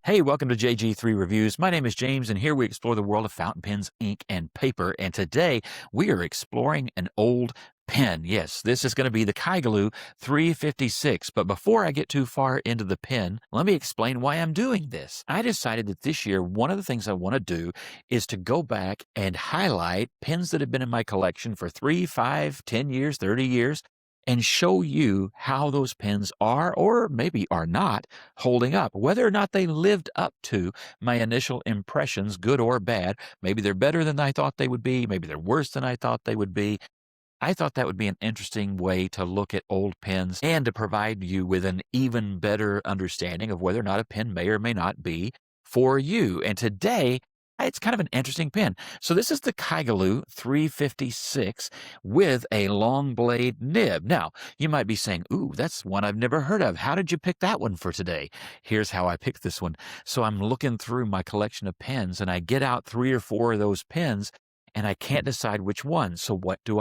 Hey, welcome to JG3 Reviews. My name is James, and here we explore the world of fountain pens, ink, and paper. And today we are exploring an old pen. Yes, this is going to be the Kaigelu 356. But before I get too far into the pen, let me explain why I'm doing this. I decided that this year, one of the things I want to do is to go back and highlight pens that have been in my collection for 3, 5, 10 years, 30 years, and show you how those pens are, or maybe are not, holding up, whether or not they lived up to my initial impressions, good or bad. Maybe they're better than I thought they would be. Maybe they're worse than I thought they would be. I thought that would be an interesting way to look at old pens and to provide you with an even better understanding of whether or not a pen may or may not be for you. And today, it's kind of an interesting pen. So this is the Kaigelu 356 with a long blade nib. Now, you might be saying, ooh, that's one I've never heard of. How did you pick that one for today? Here's how I picked this one. So I'm looking through my collection of pens, and I get out 3 or 4 of those pens, and I can't decide which one. So what do?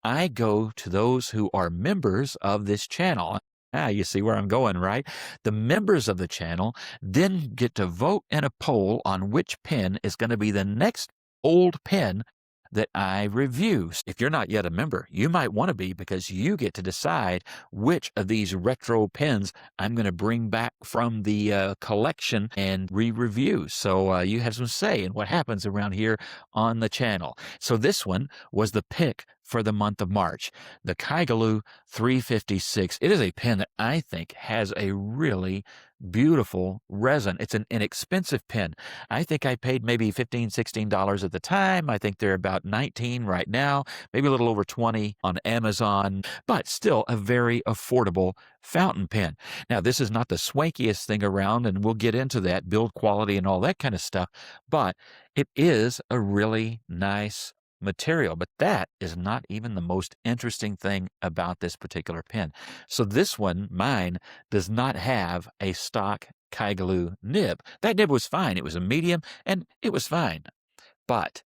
I go to those who are members of this channel. You see where I'm going, right? The members of the channel then get to vote in a poll on which pen is going to be the next old pen that I review. If you're not yet a member, you might want to be, because you get to decide which of these retro pens I'm going to bring back from the collection and re-review. So you have some say in what happens around here on the channel. So this one was the pick for the month of March, the Kaigelu 356. It is a pen that I think has a really beautiful resin. It's an inexpensive pen. I think I paid maybe $15, $16 at the time. I think they're about $19 right now, maybe a little over $20 on Amazon, but still a very affordable fountain pen. Now, this is not the swankiest thing around, and we'll get into that, build quality and all that kind of stuff, but it is a really nice material. But that is not even the most interesting thing about this particular pen. So this one, mine, does not have a stock Kaigelu nib. That nib was fine. It was a medium, and it was fine. But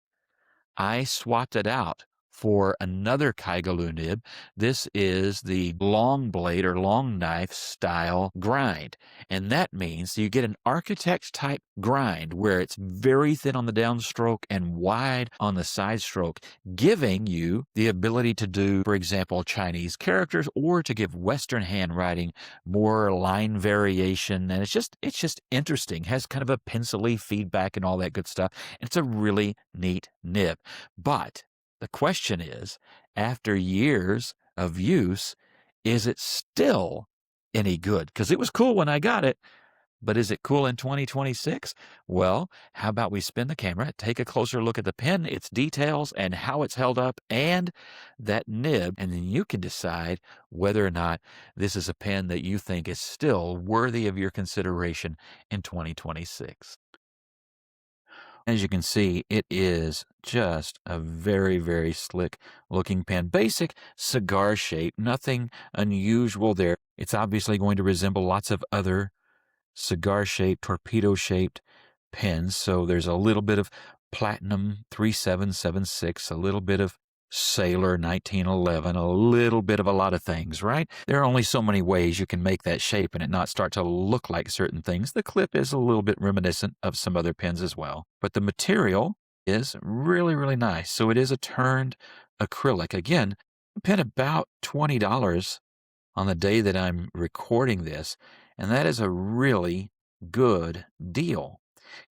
I swapped it out for another Kaigelu nib. This is the long blade or long knife style grind. And that means you get an architect type grind where it's very thin on the downstroke and wide on the side stroke, giving you the ability to do, for example, Chinese characters, or to give Western handwriting more line variation. And it's just interesting. Has kind of a pencil-y feedback and all that good stuff. It's a really neat nib. But the question is, after years of use, is it still any good? Because it was cool when I got it, but is it cool in 2026? Well, how about we spin the camera, take a closer look at the pen, its details, and how it's held up, and that nib, and then you can decide whether or not this is a pen that you think is still worthy of your consideration in 2026. As you can see, it is just a very, very slick looking pen. Basic cigar shape, nothing unusual there. It's obviously going to resemble lots of other cigar-shaped, torpedo-shaped pens. So there's a little bit of Platinum 3776, a little bit of Sailor 1911, a little bit of a lot of things, right? There are only so many ways you can make that shape and it not start to look like certain things. The clip is a little bit reminiscent of some other pens as well. But the material is really, really nice. So it is a turned acrylic. Again, a pen about $20 on the day that I'm recording this, and that is a really good deal.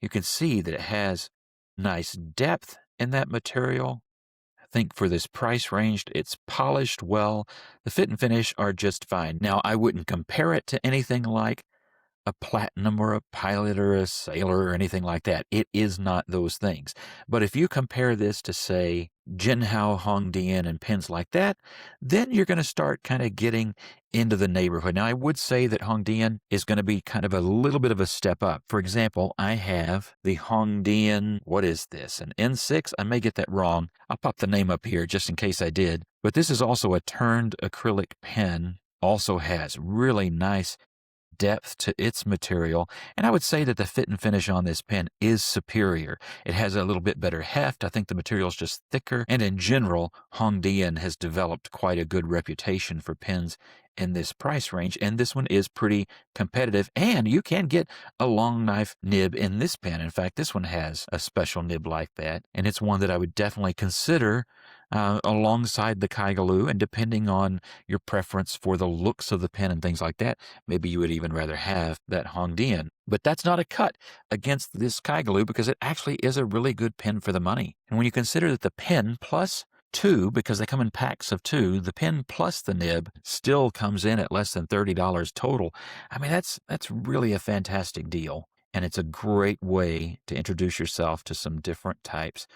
You can see that it has nice depth in that material. I think for this price range, it's polished well. The fit and finish are just fine. Now, I wouldn't compare it to anything like a Platinum or a Pilot or a Sailor or anything like that. It is not those things. But if you compare this to, say, Jinhao, Hongdian, and pens like that, then you're going to start kind of getting into the neighborhood. Now, I would say that Hongdian is going to be kind of a little bit of a step up. For example, I have the Hongdian, what is this, an N6? I may get that wrong. I'll pop the name up here just in case I did. But this is also a turned acrylic pen, also has really nice depth to its material, and I would say that the fit and finish on this pen is superior. It has a little bit better heft. I think the material is just thicker, and in general, Dian has developed quite a good reputation for pens in this price range, and this one is pretty competitive, and you can get a long knife nib in this pen. In fact, this one has a special nib like that, and it's one that I would definitely consider alongside the Kaigelu, and depending on your preference for the looks of the pen and things like that, maybe you would even rather have that Dian. But that's not a cut against this Kaigelu because it actually is a really good pen for the money. And when you consider that the pen plus two, because they come in packs of two, the pen plus the nib still comes in at less than $30 total. I mean, that's really a fantastic deal. And it's a great way to introduce yourself to some different types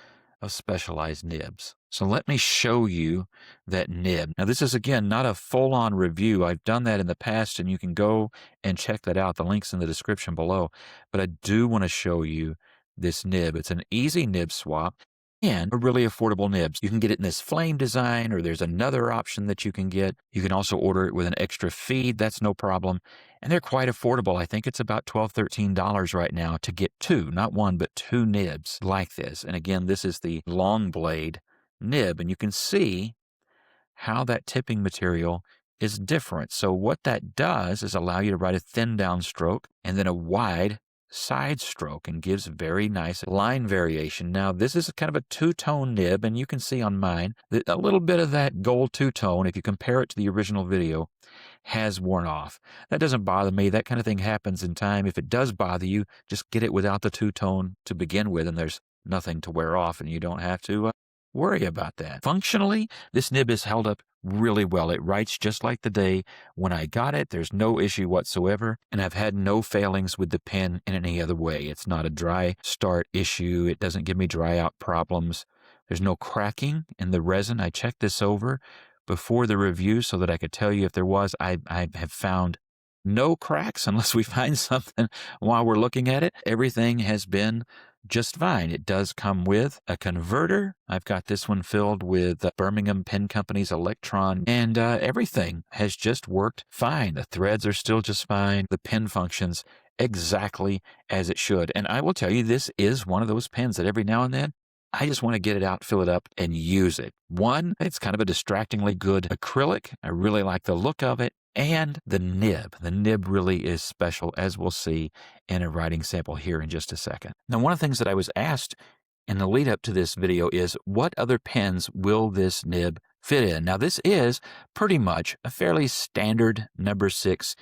of specialized nibs. So let me show you that nib. Now, this is, again, not a full-on review. I've done that in the past, and you can go and check that out. The link's in the description below. But I do want to show you this nib. It's an easy nib swap and a really affordable nibs. You can get it in this flame design, or there's another option that you can get. You can also order it with an extra feed. That's no problem. And they're quite affordable. I think it's about $12, $13 right now to get two, not one, but two nibs like this. And again, this is the long blade nib, and you can see how that tipping material is different. So what that does is allow you to write a thin down stroke and then a wide side stroke, and gives very nice line variation. Now, this is kind of a two-tone nib, and you can see on mine that a little bit of that gold two-tone, if you compare it to the original video, has worn off. That doesn't bother me. That kind of thing happens in time. If it does bother you, just get it without the two-tone to begin with, and there's nothing to wear off, and you don't have to worry about that. Functionally, this nib is held up really well. It writes just like the day when I got it. There's no issue whatsoever, and I've had no failings with the pen in any other way. It's not a dry start issue. It doesn't give me dry out problems. There's no cracking in the resin. I checked this over before the review so that I could tell you if there was. I have found no cracks unless we find something while we're looking at it. Everything has been just fine. It does come with a converter. I've got this one filled with Birmingham Pen Company's Electron, and everything has just worked fine. The threads are still just fine. The pen functions exactly as it should. And I will tell you, this is one of those pens that every now and then I just want to get it out, fill it up, and use it. One, it's kind of a distractingly good acrylic. I really like the look of it. And the nib. The nib really is special, as we'll see in a writing sample here in just a second. Now, one of the things that I was asked in the lead up to this video is, what other pens will this nib fit in? Now, this is pretty much a fairly standard number 6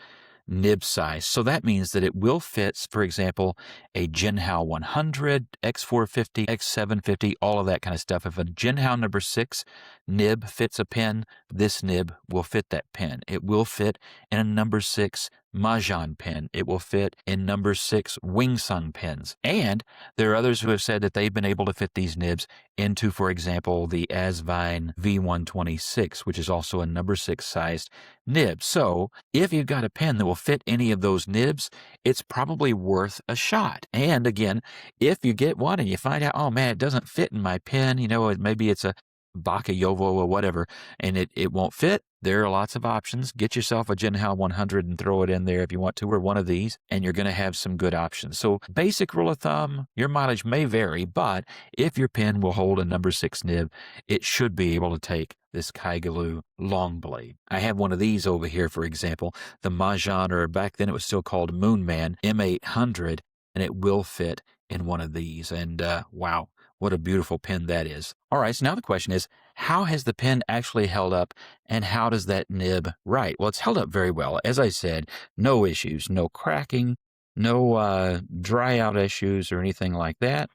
nib size. So that means that it will fit, for example, a Jinhao 100, X450, X750, all of that kind of stuff. If a Jinhao number 6 nib fits a pen, this nib will fit that pen. It will fit in a number 6 Mahjong pen. It will fit in number 6 Wing Sung pens. And there are others who have said that they've been able to fit these nibs into, for example, the Asvine V126, which is also a number 6 sized nib. So if you've got a pen that will fit any of those nibs, it's probably worth a shot. And again, if you get one and you find out, oh man, it doesn't fit in my pen, you know, maybe it's a Bakayovo or whatever, and it won't fit, there are lots of options. Get yourself a Jinhao 100 and throw it in there if you want to, or one of these, and you're going to have some good options. So basic rule of thumb, your mileage may vary, but if your pen will hold a number 6 nib, it should be able to take this Kaigelu long blade. I have one of these over here, for example, the Mahjong, or back then it was still called Moonman M800, and it will fit in one of these. And wow, what a beautiful pen that is. All right, so now the question is, how has the pen actually held up, and how does that nib write? Well, it's held up very well. As I said, no issues, no cracking, no dry out issues or anything like that.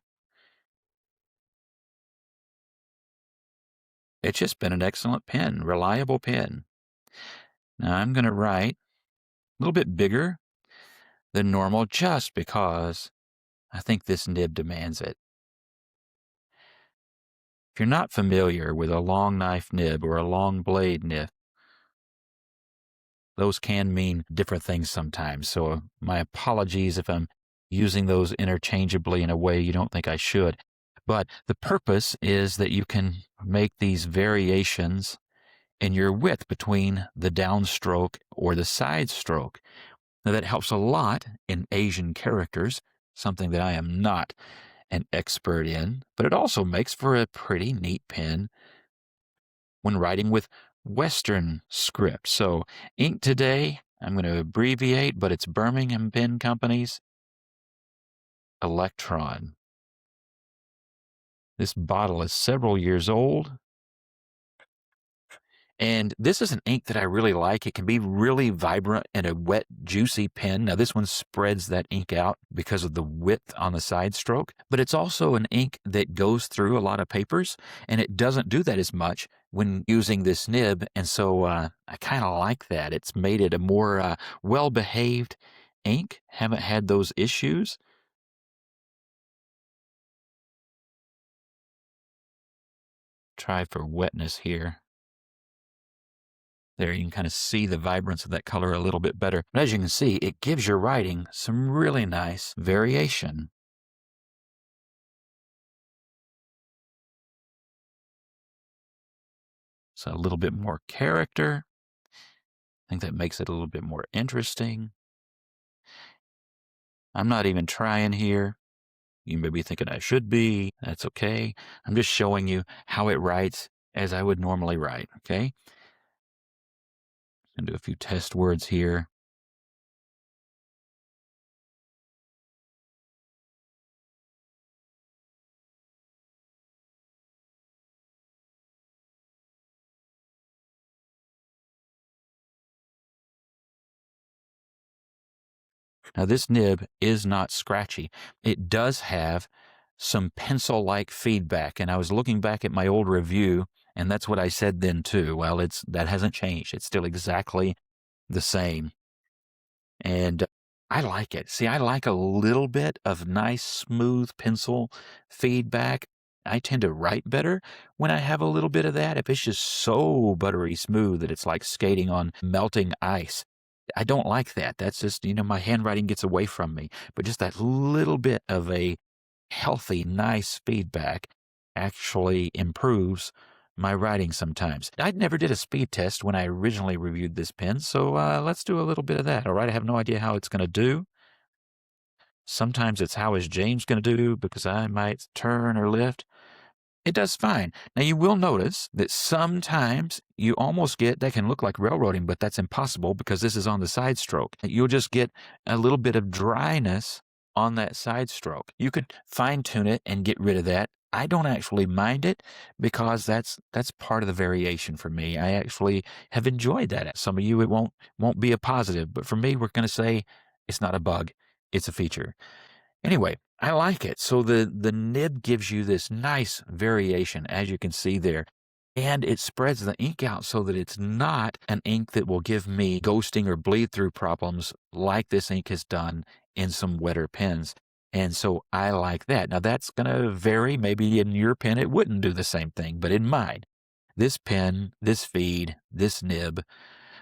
It's just been an excellent pen, reliable pen. Now I'm going to write a little bit bigger than normal just because I think this nib demands it. If you're not familiar with a long knife nib or a long blade nib, those can mean different things sometimes. So my apologies if I'm using those interchangeably in a way you don't think I should. But the purpose is that you can make these variations in your width between the downstroke or the side stroke. Now, that helps a lot in Asian characters, something that I am not an expert in, but it also makes for a pretty neat pen when writing with Western script. So, ink today, I'm going to abbreviate, but it's Birmingham Pen Company's Electron. This bottle is several years old. And this is an ink that I really like. It can be really vibrant in a wet, juicy pen. Now, this one spreads that ink out because of the width on the side stroke, but it's also an ink that goes through a lot of papers, and it doesn't do that as much when using this nib. And so I kind of like that. It's made it a more well-behaved ink. Haven't had those issues. Try for wetness here. There, you can kind of see the vibrance of that color a little bit better. But as you can see, it gives your writing some really nice variation. So a little bit more character. I think that makes it a little bit more interesting. I'm not even trying here. You may be thinking I should be. That's okay. I'm just showing you how it writes as I would normally write, okay? And do a few test words here. Now, this nib is not scratchy. It does have some pencil-like feedback, and I was looking back at my old review, and that's what I said then too. Well, that hasn't changed. It's still exactly the same. And I like it. See, I like a little bit of nice, smooth pencil feedback. I tend to write better when I have a little bit of that. If it's just so buttery smooth that it's like skating on melting ice, I don't like that. That's just, my handwriting gets away from me. But just that little bit of a healthy, nice feedback actually improves my writing sometimes. I never did a speed test when I originally reviewed this pen, so let's do a little bit of that, all right? I have no idea how it's going to do. Sometimes it's how is James going to do because I might turn or lift. It does fine. Now, you will notice that sometimes you almost get, that can look like railroading, but that's impossible because this is on the side stroke. You'll just get a little bit of dryness on that side stroke. You could fine tune it and get rid of that. I don't actually mind it because that's part of the variation for me. I actually have enjoyed that. Some of you, it won't be a positive, but for me, we're going to say it's not a bug. It's a feature. Anyway, I like it. So the nib gives you this nice variation, as you can see there. And it spreads the ink out so that it's not an ink that will give me ghosting or bleed through problems like this ink has done in some wetter pens. And so I like that. Now that's going to vary. Maybe in your pen it wouldn't do the same thing, but in mine, this pen, this feed, this nib,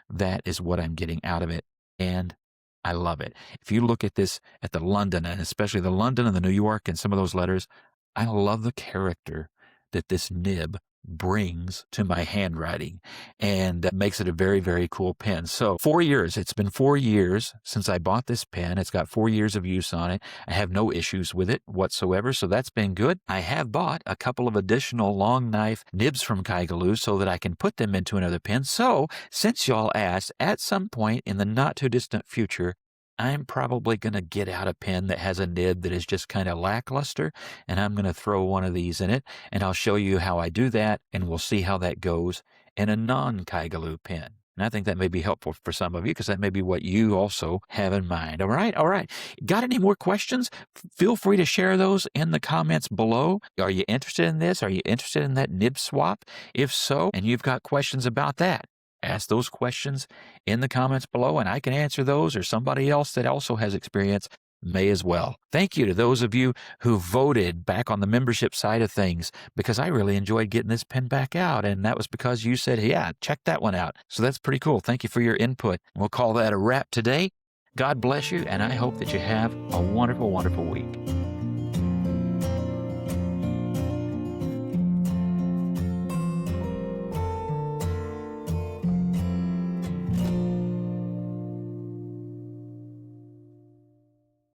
that is what I'm getting out of it. And I love it. If you look at this, at the London, and especially the London and the New York and some of those letters, I love the character that this nib brings to my handwriting, and that makes it a very, very cool pen. So 4 years, it's been 4 years since I bought this pen. It's got 4 years of use on it. I have no issues with it whatsoever, so that's been good. I have bought a couple of additional long knife nibs from Kaigelu so that I can put them into another pen. So since y'all asked, at some point in the not too distant future, I'm probably going to get out a pen that has a nib that is just kind of lackluster, and I'm going to throw one of these in it, and I'll show you how I do that, and we'll see how that goes in a non-Kaigelu pen. And I think that may be helpful for some of you because that may be what you also have in mind. All right. Got any more questions? Feel free to share those in the comments below. Are you interested in this? Are you interested in that nib swap? If so, and you've got questions about that, ask those questions in the comments below, and I can answer those, or somebody else that also has experience may as well. Thank you to those of you who voted back on the membership side of things, because I really enjoyed getting this pen back out, and that was because you said, yeah, check that one out. So that's pretty cool. Thank you for your input. We'll call that a wrap today. God bless you, and I hope that you have a wonderful, wonderful week.